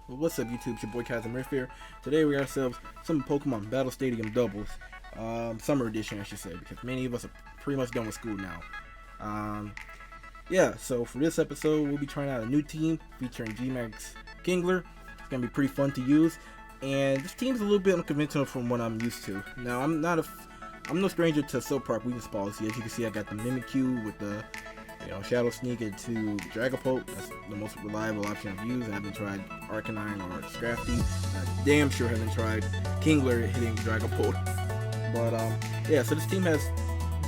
Well, what's up, YouTube? It's your boy ChasmRift here. Today we got ourselves some Pokemon Battle Stadium doubles, summer edition, I should say, because many of us are pretty much done with school now. Yeah. So for this episode, we'll be trying out a new team featuring G-Max Kingler. It's gonna be pretty fun to use, and this team's a little bit unconventional from what I'm used to. Now, I'm no stranger to Silpark weakness policy. As you can see, I got the Mimikyu with the Shadow Sneak into Dragapult. That's the most reliable option I've used. I haven't tried Arcanine or Scrafty. I damn sure haven't tried Kingler hitting Dragapult. But yeah, so this team has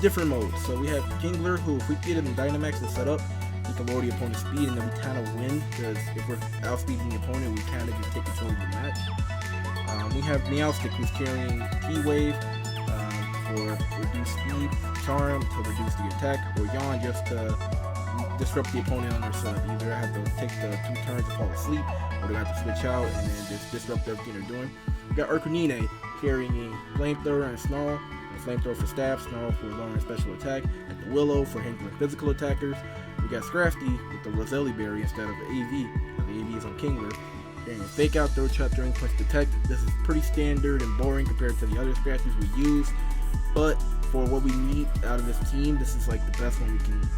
different modes. So we have Kingler, who if we get him in Dynamax and set up, he can lower the opponent's speed, and then we kind of win, because if we're outspeeding the opponent, we kind of just take control of the match. We have Meowstic, who's carrying Key Wave for reduced speed, Charm to reduce the attack, or Yawn just to disrupt the opponent on their setup. Either I have to take the 2 turns to fall asleep, or they have to switch out and then just disrupt everything they're doing. We got Arcanine carrying Flamethrower and Snarl. Flamethrower for stab, Snarl for lowering special attack, and the Willow for handling physical attackers. We got Scrafty with the Roselli Berry instead of the AV. The AV is on Kingler. Carrying Fake Out, Throw Trap, Drain Punch, Detect. This is pretty standard and boring compared to the other Scrafties we use, but for what we need out of this team, this is like the best one we can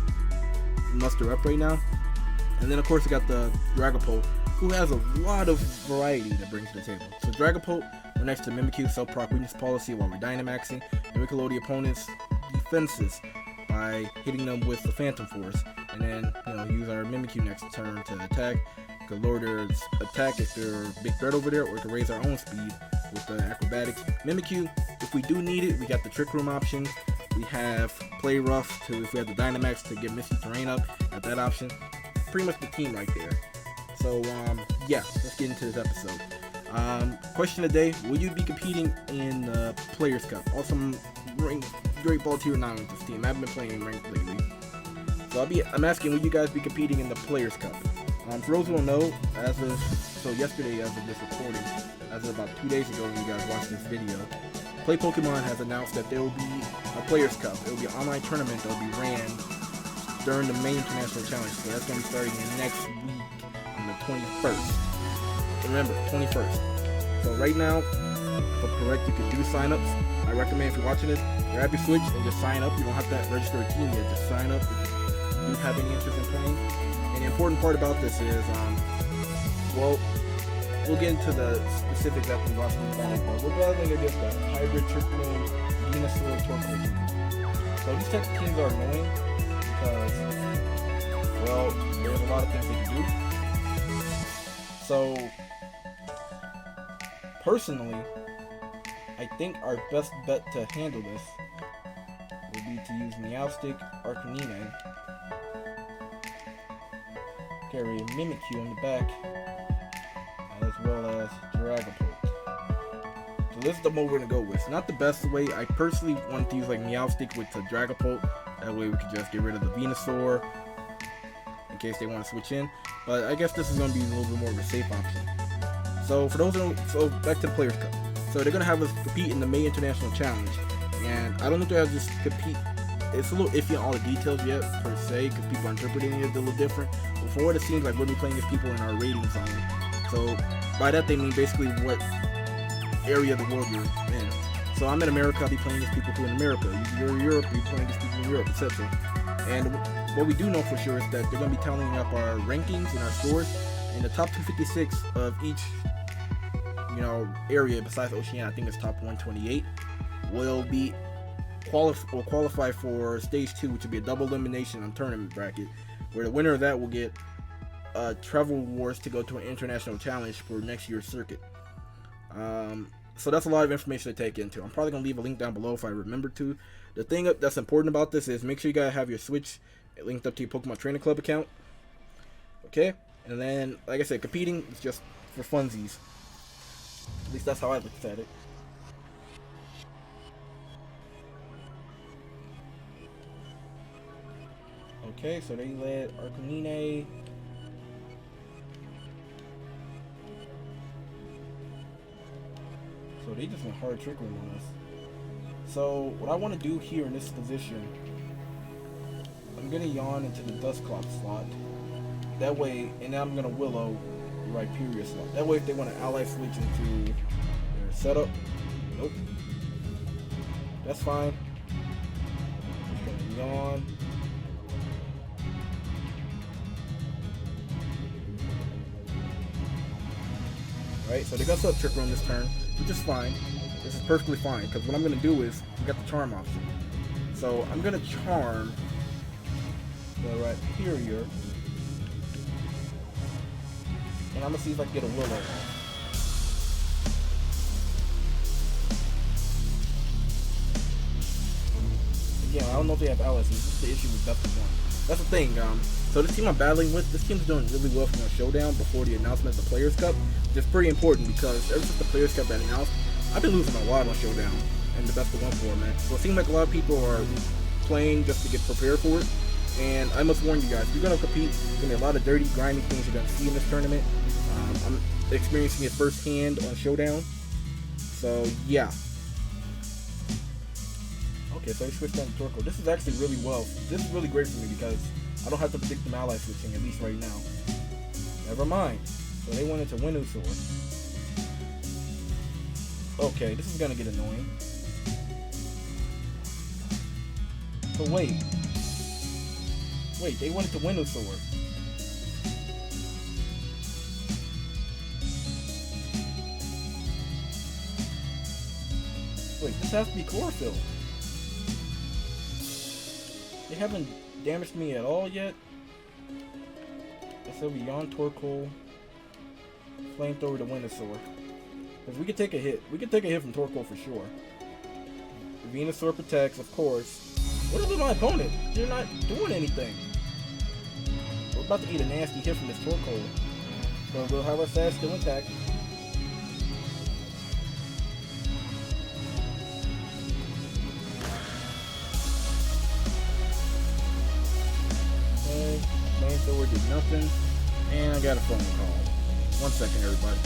muster up right now. And then of course we got the Dragapult, who has a lot of variety that brings to the table. So Dragapult, we're next to Mimikyu, Silpark weakness policy while we're Dynamaxing, and we can lower the opponent's defenses by hitting them with the Phantom Force, and then use our Mimikyu next turn to attack. We can lower their attack if they're a big threat over there, or we can raise our own speed with the Acrobatics. Mimikyu, if we do need it, we got the Trick Room option. We have Play Rough to if we have the Dynamax to get Misty Terrain up at that option. Pretty much the team right there. So yeah, let's get into this episode. Question of the day: will you be competing in the Players Cup? Also, I'm ranked Great Ball Tier 9 with this team. I haven't been playing ranked lately, so I'm asking, will you guys be competing in the Players Cup? For those who don't know, yesterday, as of this recording, as of about 2 days ago when you guys watched this video, Play Pokemon has announced that there will be a Players Cup. It will be an online tournament that will be ran during the main international challenge. So that's going to be starting next week on the 21st. Remember, 21st. So right now, if I'm correct, you can do sign-ups. I recommend if you're watching this, grab your Switch and just sign up. You don't have to register a team yet. Just sign up if you have any interest in playing. And the important part about this is, well, we'll get into the specifics after we watch the battle, but we're battling against the hybrid tripling Venusaur Torkoal team. So these types of teams are annoying because, well, there's a lot of things they can do. So, personally, I think our best bet to handle this would be to use Meowstic, Arcanine, carry a Mimikyu on the back, as well as Dragapult. So this is the mode we're gonna go with. It's not the best way. I personally wanted to use like Meowstic with the Dragapult. That way we could just get rid of the Venusaur in case they want to switch in. But I guess this is gonna be a little bit more of a safe option. So for those so back to the Players Cup. So they're gonna have us compete in the May International Challenge, and I don't think they'll just compete. It's a little iffy on all the details yet, per se, because people are interpreting it a little different. But for what it seems like, we'll be playing against people in our rating zone. So by that they mean basically what area of the world you're in. So I'm in America, I'll be playing against people who are in America. You're in Europe, you're playing against people in Europe, etc. And what we do know for sure is that they're going to be tallying up our rankings and our scores. In the top 256 of each area besides Oceania, I think it's top 128, will be qualify for stage 2, which will be a double elimination on tournament bracket, where the winner of that will get travel rewards to go to an international challenge for next year's circuit. So that's a lot of information to take into. I'm probably going to leave a link down below if I remember to. The thing that's important about this is make sure you guys have your Switch linked up to your Pokemon Training Club account. Okay? And then, like I said, competing is just for funsies. At least that's how I looked at it. Okay, so they led Arcanine. So they just went hard Trick Room on us. So what I want to do here in this position, I'm going to Yawn into the Dusclops slot. That way, and now I'm going to Willow right period slot. That way, if they want to ally switch into their setup, nope, that's fine. It's gonna be on. Right, so they got sub trigger on this turn, which is fine. This is perfectly fine, because what I'm going to do is, we got the charm option. So I'm going to charm the right here, and I'm going to see if I can get a Willow. Again, I don't know if they have allies, this is the issue with best of one. That's the thing, so this team I'm battling with, this team's doing really well from a showdown before the announcement of the Players' Cup, which is pretty important because ever since the Players' Cup got announced, I've been losing a lot on showdown in the best of one format. So it seems like a lot of people are playing just to get prepared for it, and I must warn you guys, if you're going to compete, there's going to be a lot of dirty, grimy things you're going to see in this tournament. I'm experiencing it firsthand on showdown, so yeah. Okay, so I switched down to Torkoal. This is actually really well. This is really great for me because I don't have to predict them ally switching, at least right now. Never mind. So they went into Venusaur. Okay, this is gonna get annoying. So wait, they went into Venusaur. Wait, this has to be Chlorophyll. They haven't damaged me at all yet. So beyond Torkoal, Flamethrower to Venusaur. Because we could take a hit. We could take a hit from Torkoal for sure. Venusaur protects, of course. What about my opponent? They're not doing anything. We're about to eat a nasty hit from this Torkoal. So we'll have our Sash still intact. Flamethrower did nothing. And I got a phone call. 1 second, everybody.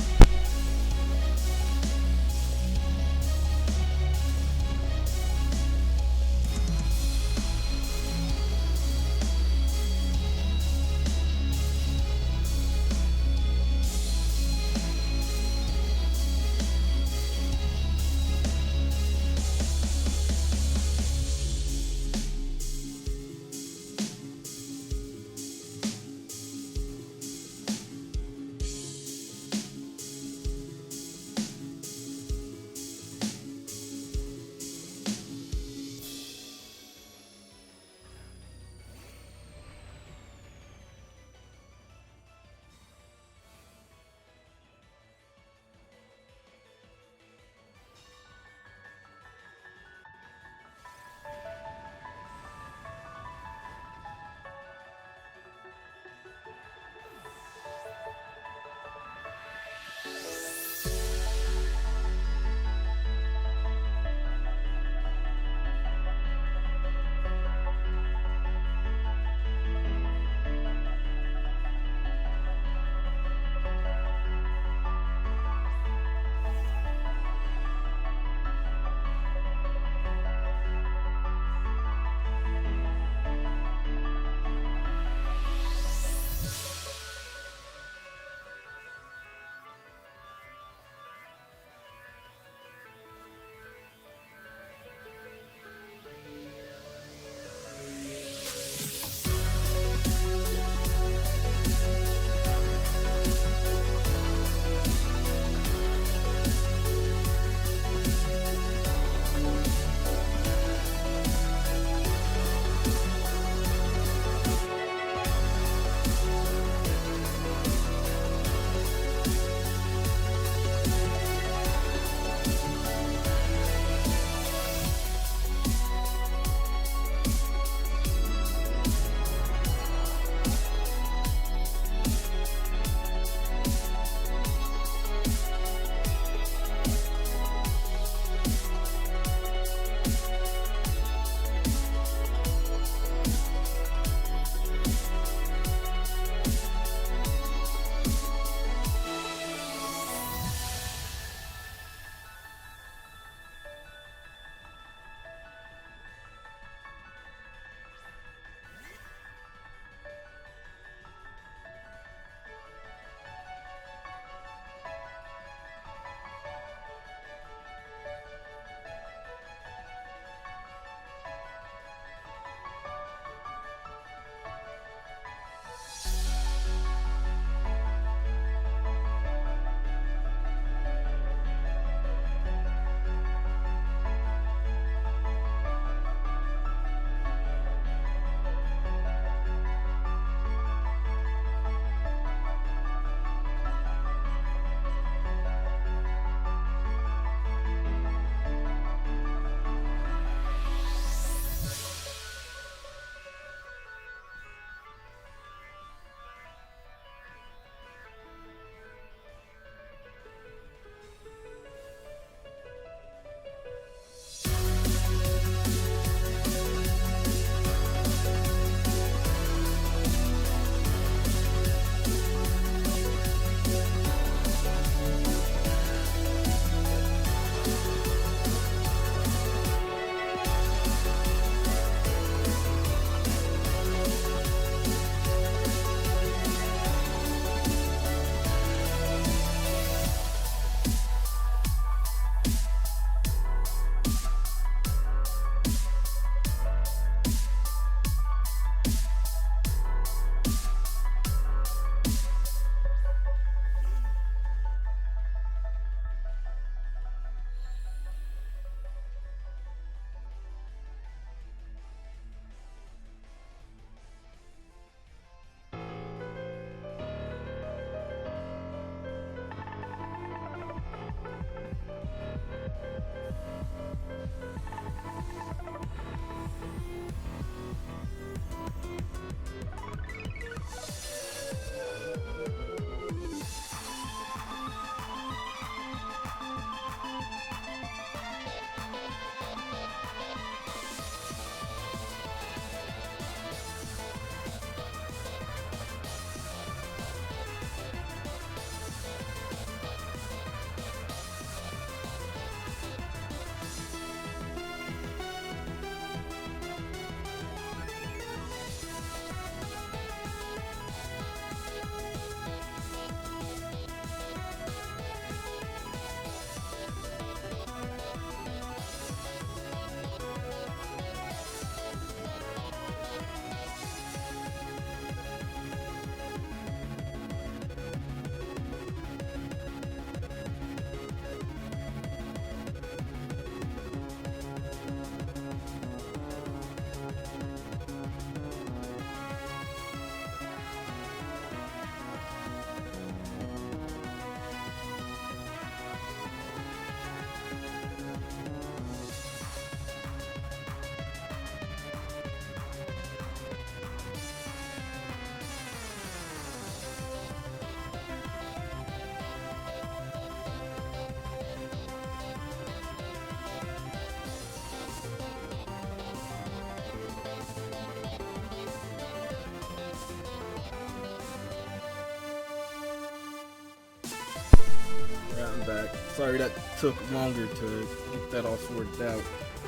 I'm back. Sorry that took longer to get that all sorted out.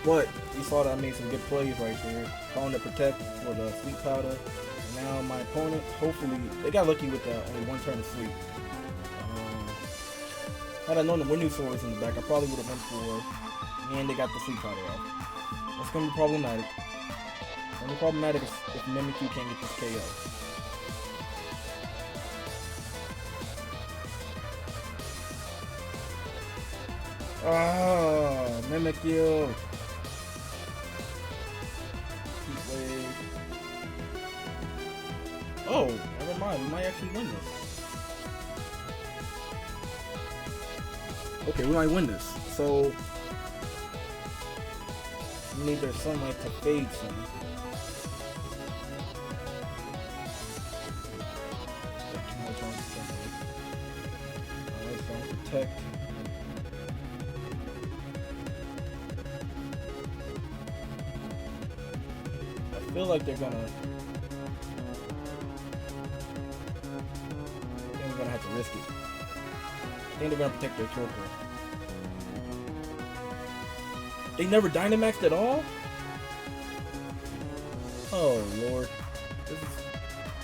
But you saw that I made some good plays right there. Calling to protect for the sleep powder. And now my opponent, hopefully, they got lucky with that only one turn of sleep. Had I known the Windu sword was in the back, I probably would have went for, and they got the sleep powder out. That's going to be problematic. It's going to be problematic if Mimikyu can't get this KO. Ah, Mimikyu. Heat wave. Oh, never mind. We might actually win this. Okay, we might win this. So we need their sunlight to fade some. Alright, so I'm protect. I feel like they're gonna. I think we're gonna have to risk it. I think they're gonna protect their Torkoal. They never Dynamaxed at all? Oh lord.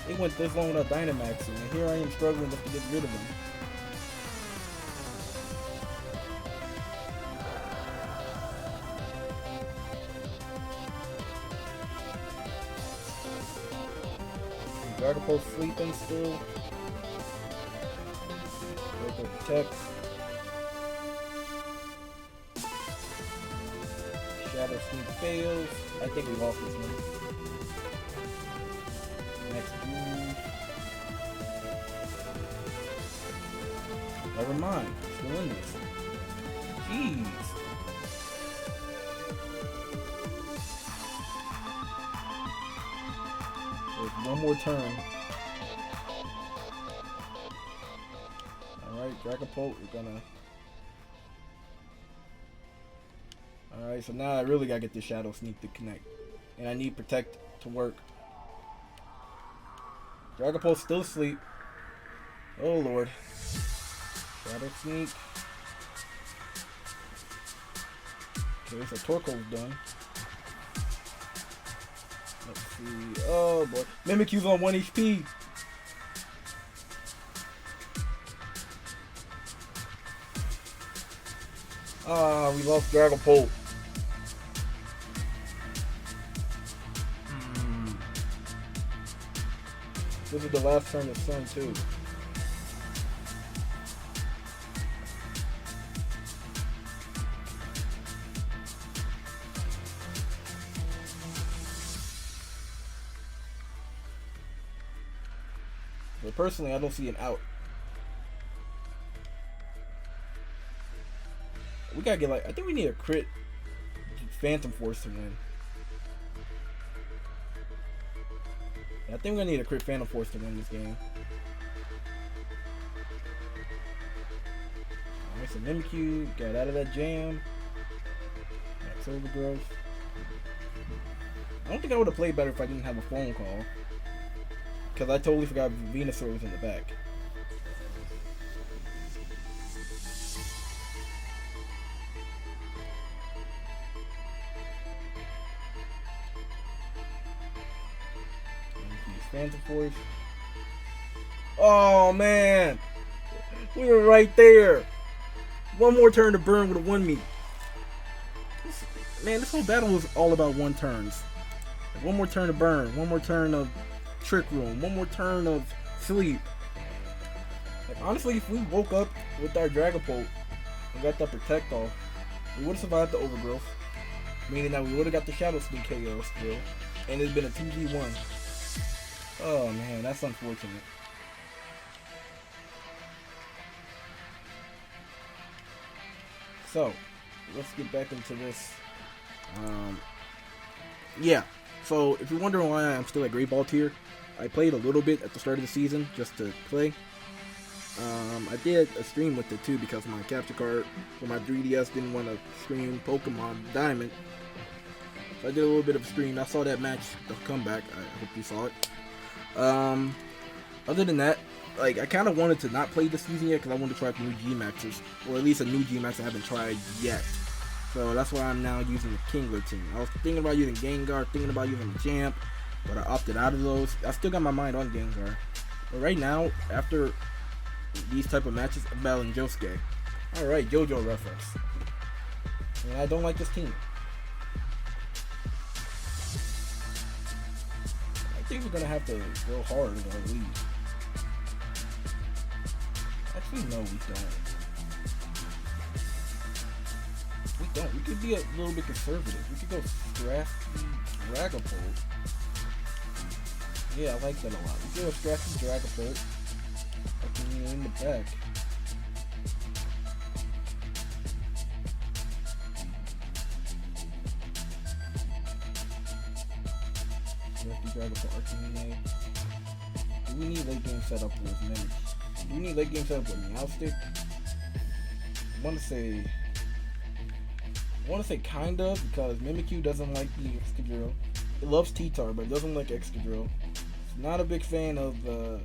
It went this long without Dynamaxing, and here I am struggling just to get rid of them. Dragapult sleeping still. Go protect. Shadow Sneak fails. I think we lost this one. Next move. Never mind. Still in this. Jeez. There's one more turn. Alright, Dragapult, we're gonna. Alright, so now I really gotta get this Shadow Sneak to connect. And I need Protect to work. Dragapult's still asleep. Oh lord. Shadow Sneak. Okay, so Torkoal's done. Let's see. Oh boy. Mimikyu's on 1 HP. Ah, we lost Dragapult. This is the last turn of Sun too. But personally, I don't see an out. We gotta get like, I think we need a crit Phantom Force to win. I think we're gonna need a crit Phantom Force to win this game. Alright, so Mimikyu got out of that jam. Max Overgrowth. I don't think I would have played better if I didn't have a phone call. Because I totally forgot Venusaur was in the back. Phantom Force. Oh man, we were right there. One more turn to burn would have won me. Man, this whole battle was all about one turns. Like, one more turn to burn, one more turn of Trick Room, one more turn of sleep. Like, honestly, if we woke up with our Dragapult and got that Protect off, we would have survived the Overgrowth. Meaning that we would have got the Shadow Sneak KO still, and it's been a 2v1. Oh man, that's unfortunate. So, let's get back into this. Yeah, so if you're wondering why I'm still at Great Ball tier, I played a little bit at the start of the season just to play. I did a stream with it too because my capture card for my 3DS didn't want to stream Pokemon Diamond. So I did a little bit of a stream. I saw that match, the comeback. I hope you saw it. Other than that, like I kind of wanted to not play this season yet because I wanted to try out the new G-Maxes, or at least a new G-Max I haven't tried yet. So that's why I'm now using the Kingler team. I was thinking about using Gengar, thinking about using the Champ, but I opted out of those. I still got my mind on Gengar. But right now, after these type of matches, I'm battling Josuke. Alright, Jojo reference. And I don't like this team. I think we're gonna have to go hard in our lead. Actually, no, we don't. We don't. We could be a little bit conservative. We could go Scrafty Dragapult. Yeah, I like that a lot. We could go Scrafty Dragapult. In the back. Scrafty Dragapult, Arcanine. Do we need late game setup with Mimic? Do we need late game setup with Meowstic? I want to say kind of, because Mimikyu doesn't like the Excadrill. It loves T-Tar, but it doesn't like Excadrill. It's not a big fan of the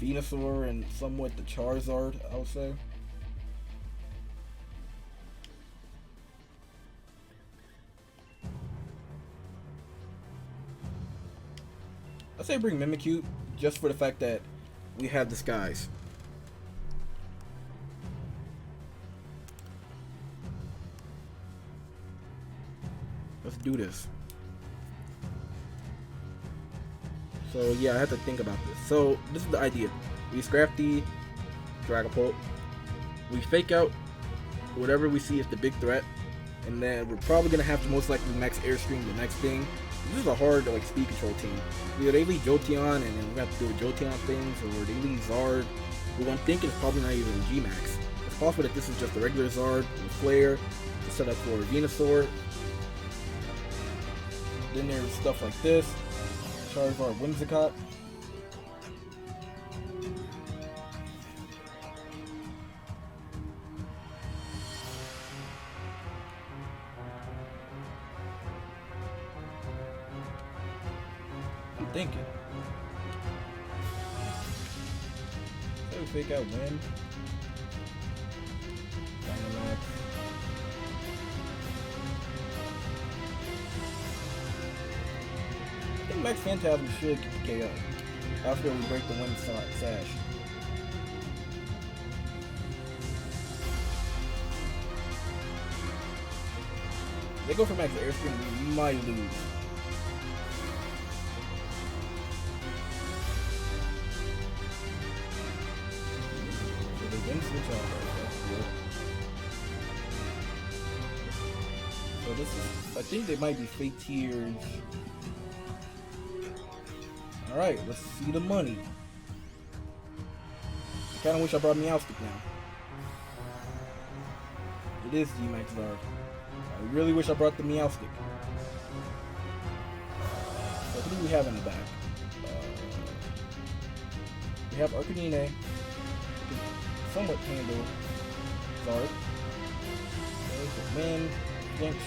Venusaur and somewhat the Charizard, I would say. I'd say bring Mimikyu just for the fact that we have Disguise. Let's do this. So yeah, I have to think about this. So this is the idea. We Scrafty Dragapult. We fake out whatever we see as the big threat. And then we're probably going to have to most likely max Airstream the next thing. This is a hard like speed control team. Either they lead Jolteon and then we have to do Jolteon things, or they lead Zard, who I'm thinking is probably not even G-Max. It's possible that this is just a regular Zard with Flare to set up for Venusaur. Then there's stuff like this. Charizard Whimsicott. I'm thinking. Say we fake out Wind. Dynamax. I think Max Phantasm should KO after we break the Wind Sash. They go for Max Airstream, we might lose. So they didn't switch off, that's good. So this is, I think they might be fake tiers. Alright, let's see the money. I kinda wish I brought Meowstic now. It is G-Max Zard. I really wish I brought the Meowstic. So who do we have in the back? We have Arcanine. We can somewhat handle Zard. There's the Wind, Jinx,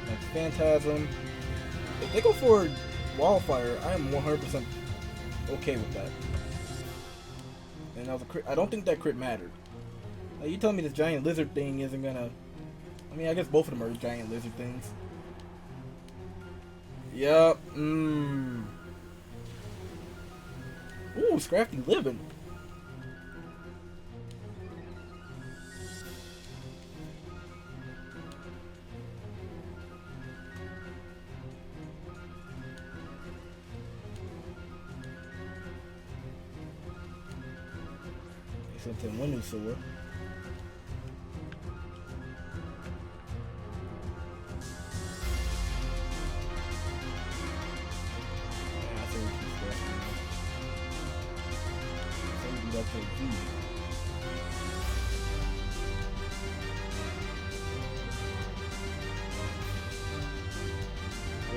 Max Phantasm. If they go for Wildfire, I am 100% okay with that. And that was a crit. I don't think that crit mattered. Now, you tell me this giant lizard thing isn't gonna... I mean, I guess both of them are giant lizard things. Yup. Ooh, Scrafty living. Sent in Venusaur.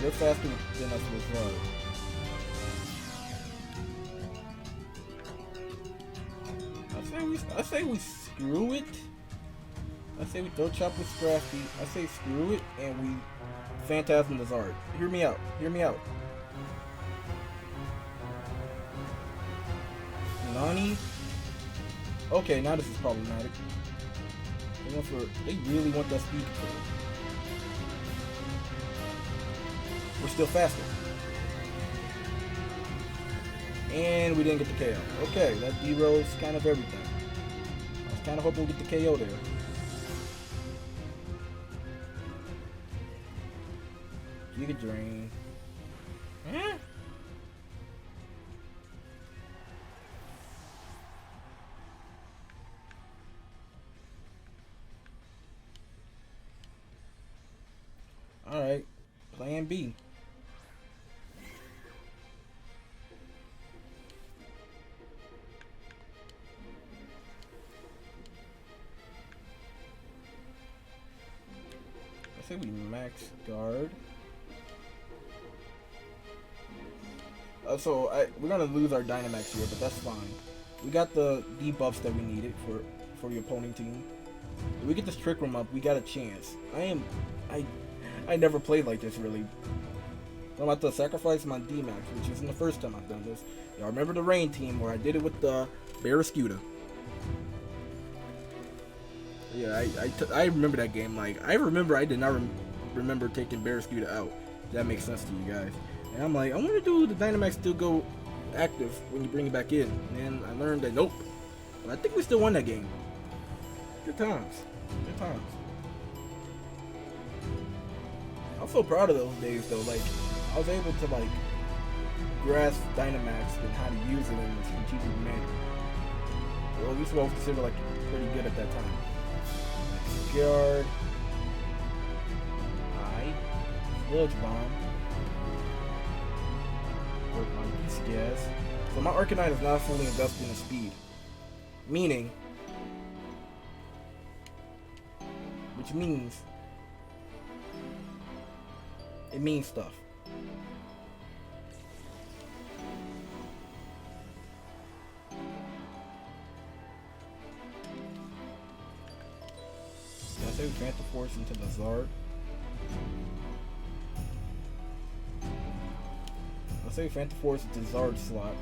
They're faster than us with Zard. I say we screw it. I say we throw chop with Scrafty. I say screw it and we Phantasm the Zard. Hear me out. Hear me out. Nani? Okay, now this is problematic. They really want that speed control. We're still faster. And we didn't get the KO. Okay, that D-Rose kind of everything. I was kind of hoping we'd get the KO there. Giga Drain. Eh? Alright, plan B. I say we max guard. We're gonna lose our Dynamax here, but that's fine. We got the debuffs that we needed for the opposing team. If we get this Trick Room up, we got a chance. I never played like this really. I'm about to sacrifice my D-Max, which isn't the first time I've done this. Y'all remember the Rain team where I did it with the Barraskewda. Yeah, I remember that game. Like, I remember I did not remember taking Barraskewda out. That makes sense to you guys. And I'm like, I wonder do the Dynamax still go active when you bring it back in? And then I learned that nope. But I think we still won that game. Good times. Good times. I'm so proud of those days though. Like, I was able to like grasp Dynamax and how to use it in a strategic manner. Well, at least what I was considered like pretty good at that time. Guard. Alright. Sludge Bomb. Work on Beast Gas. So my Arcanine is not fully invested in speed. Meaning, which means it means stuff. Did I say we Phantom Force into the Zard? Let's say Phantom Force into Zard slot.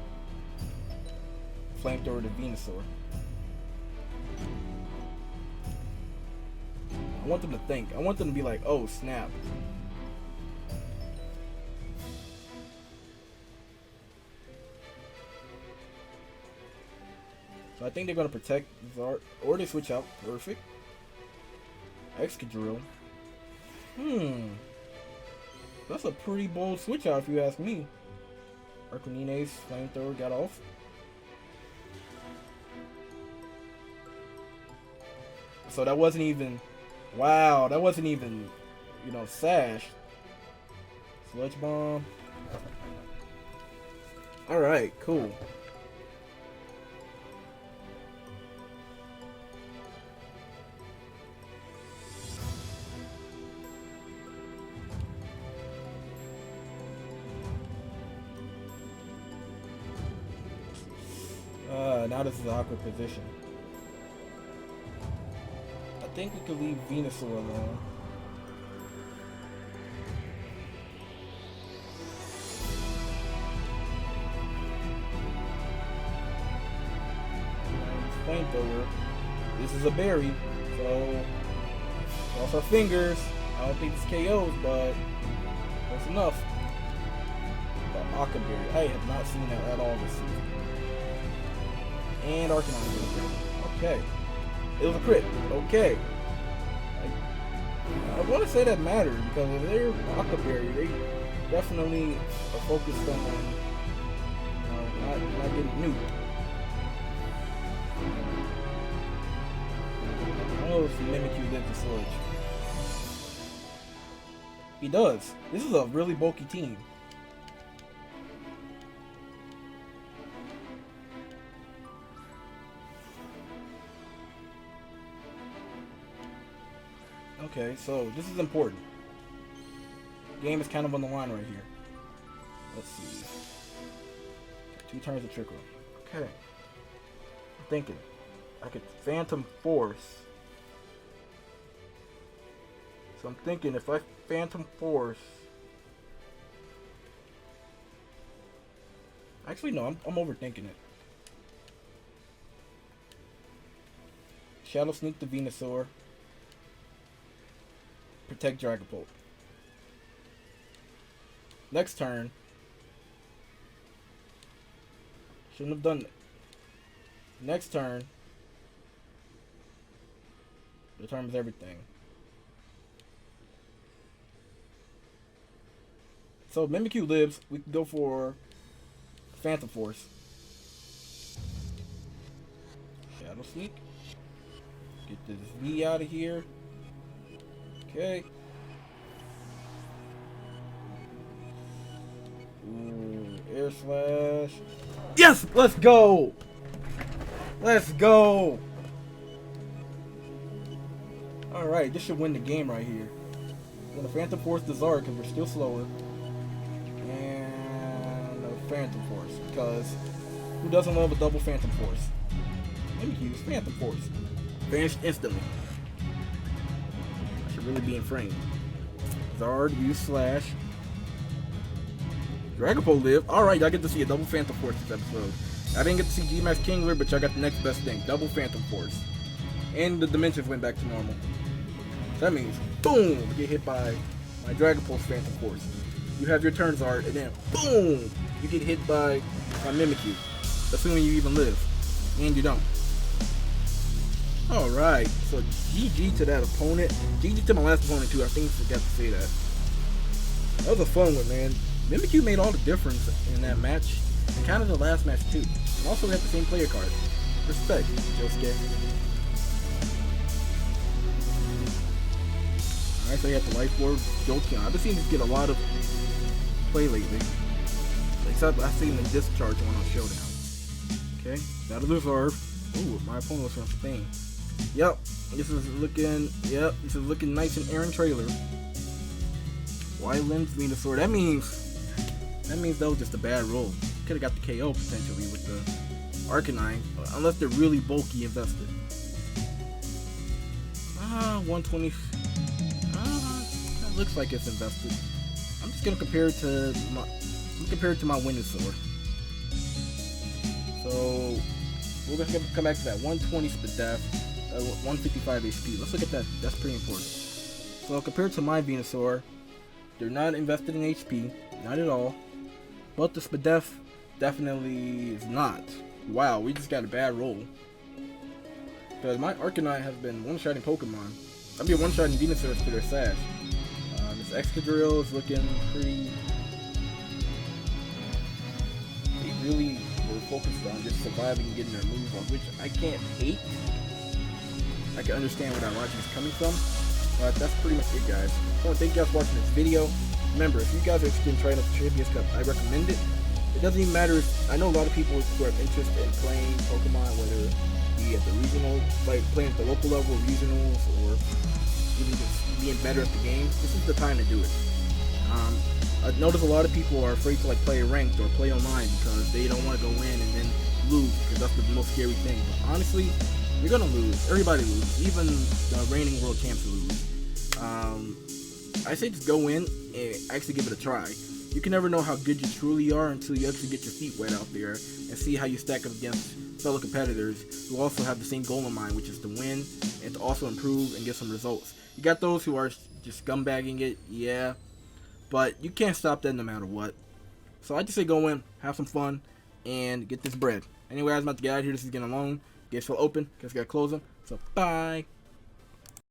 Flamethrower to Venusaur. I want them to think. I want them to be like, oh snap. So I think they're gonna protect Zard, or they switch out. Perfect. Excadrill. That's a pretty bold switch out if you ask me. Arcanine's Flamethrower got off. So that wasn't even, wow, that wasn't even, you know, Sash. Sludge Bomb. Alright, cool. Now this is an awkward position. I think we could leave Venusaur alone. Flamethrower. This is a berry, so cross our fingers. I don't think it's KOs, but that's enough. The Aqua Berry. I have not seen that at all this season. And Arcanine. Okay. It was a crit. Okay. I want to say that mattered because if they're Aqua Berry, they definitely are focused on not getting nuked. I don't know if Mimikyu lives in Sludge. He does. This is a really bulky team. Okay, so this is important. Game is kind of on the line right here. Let's see. 2 turns of Trick Room. Okay. I'm thinking I could Phantom Force. So I'm thinking if I Phantom Force. Actually, no, I'm overthinking it. Shadow Sneak the Venusaur. Protect Dragapult. Next turn. Shouldn't have done it. Next turn. Determines everything. So if Mimikyu lives, we can go for Phantom Force. Shadow Sneak. Get this V out of here. Okay. Ooh, Air Slash. Yes! Let's go! Let's go! Alright, this should win the game right here. I'm gonna Phantom Force the Zard because we're still slower. And a Phantom Force because who doesn't love a double Phantom Force? Let me use Phantom Force. Vanished instantly. I should really be in frame. Zard, use Slash. Dragapult live. Alright, y'all get to see a double Phantom Force this episode. I didn't get to see G-Max Kingler, but y'all got the next best thing. Double Phantom Force. And the dimensions went back to normal. So that means, boom, you get hit by my Dragapult's Phantom Force. You have your turn Zard, and then, boom, you get hit by my Mimikyu. Assuming you even live. And you don't. Alright, so GG to that opponent. GG to my last opponent too, I think I forgot to say that. That was a fun one, man. Mimikyu made all the difference in that match. And kind of the last match too. And also we have the same player card. Respect, Josuke. Alright, so you have the Life Orb, Jolteon. I've been seeing this get a lot of play lately. Except I've seen the discharge one on Showdown. Okay, that'll reserve. Ooh, my opponent was from Spain. Yep, this is looking nice in Aaron trailer. Wide Lens Venusaur. That means that was just a bad roll. Could have got the KO potentially with the Arcanine, unless they're really bulky invested. 120. That looks like it's invested. I'm just gonna compare it to my Venusaur. So we're gonna come back to that 120 Spadef, 155 HP. Let's look at that. That's pretty important. So compared to my Venusaur, they're not invested in HP, not at all. But the Spadef definitely is not. Wow, we just got a bad roll. Because my Arcanine has been one-shotting Pokemon. I've been one-shotting Venusaurs to their Sash. This Excadrill is looking pretty... They really were focused on just surviving and getting their move on, which I can't hate. I can understand where that logic is coming from. But that's pretty much it, guys. So thank you guys for watching this video. Remember, if you guys are interested in trying out the Trivia Cup, I recommend it. It doesn't even matter if, I know a lot of people who have interest in playing Pokemon, whether it be at the regional, like playing at the local level, regionals, or even just being better at the game. This is the time to do it. I notice a lot of people are afraid to like play ranked or play online because they don't want to go in and then lose, because that's the most scary thing. But honestly, you're gonna lose. Everybody loses. Even the reigning world champs lose. I say just go in and actually give it a try. You can never know how good you truly are until you actually get your feet wet out there and see how you stack up against fellow competitors who also have the same goal in mind, which is to win and to also improve and get some results. You got those who are just scumbagging it, yeah, but you can't stop that no matter what. So I just say go in, have some fun, and get this bread. Anyway, I'm about to get out of here. This is getting long. Gates still open. Guess I gotta close them. So bye.